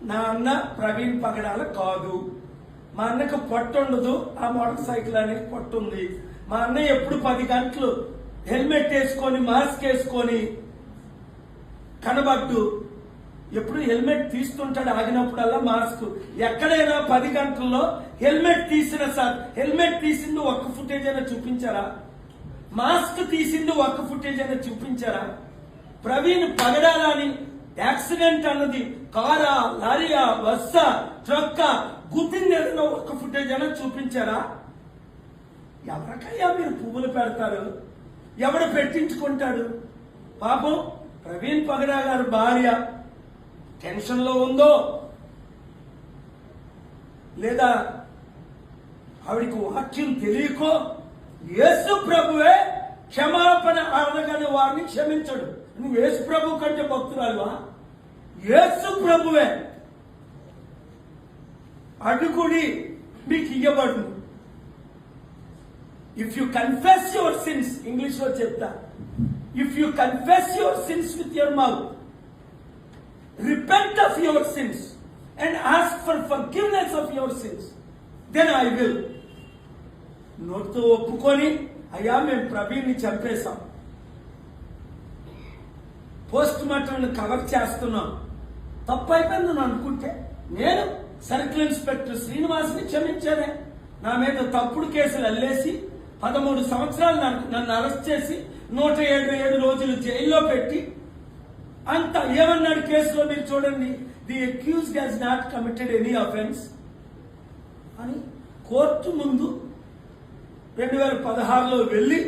నా అన్న ప్రవీణ్ పగడాల కాదు. మా అన్నకు పొట్ట ఉండదు, ఆ మోటార్ సైకిల్ అనేది పొట్ట ఉంది. మా అన్న ఎప్పుడు 10 గంటలు హెల్మెట్ వేసుకొని మాస్క్ వేసుకొని కనబడ్డు. ఎప్పుడు హెల్మెట్ తీస్తుంటాడు, ఆగినప్పుడల్లా మాస్క్. ఎక్కడైనా 10 గంటల్లో హెల్మెట్ తీసిన సార్, హెల్మెట్ తీసింది ఒక్క ఫుటేజ్ అయినా చూపించారా? మాస్క్ తీసింది ఒక్క ఫుటేజ్ అయినా చూపించారా? ప్రవీణ్ పగడాలని యాక్సిడెంట్ అన్నది కారా, లారీయా, బస్సా, ట్రక్కా గుద్దింది ఏదైనా ఒక్క ఫుటేజ్ అయినా చూపించారా? ఎవరికయ్యా మీరు పువ్వులు పెడతారు? ఎవడు పెట్టించుకుంటాడు? పాపం ప్రవీణ్ పగడా గారి భార్య టెన్షన్ లో ఉందో లేదా ఆవిడికి వాక్యం తెలియకో, యేసు ప్రభువే క్షమాపణ అడగని వారిని క్షమించడు. నువ్వు యేసు ప్రభు కంటే భక్తురాలువా? యేసు ప్రభువే అడుగుడి మీకు ఇవ్వబడును. If you confess your sins, English లో చెప్తా, if you confess your sins with your mouth, repent of your sins and ask for forgiveness of your sins, then I will. నోటితో ఒప్పుకొని అయ్యా మేము ప్రవీణ్ని చంపేశాం, పోస్ట్ మార్టం కవర్ చేస్తున్నాం, తప్పు అయిపోయిందని అనుకుంటే నేను సర్కిల్ ఇన్స్పెక్టర్ శ్రీనివాస్ని క్షమించానే. నా మీద తప్పుడు కేసులు అల్లేసి 13 సంవత్సరాలు నన్ను అరెస్ట్ చేసి 107 రోజులు జైల్లో పెట్టి అంత ఏమన్నాడు కేసులో మీరు చూడండి, the accused has not committed any offence అని కోర్టు ముందు 2016లో వెళ్ళి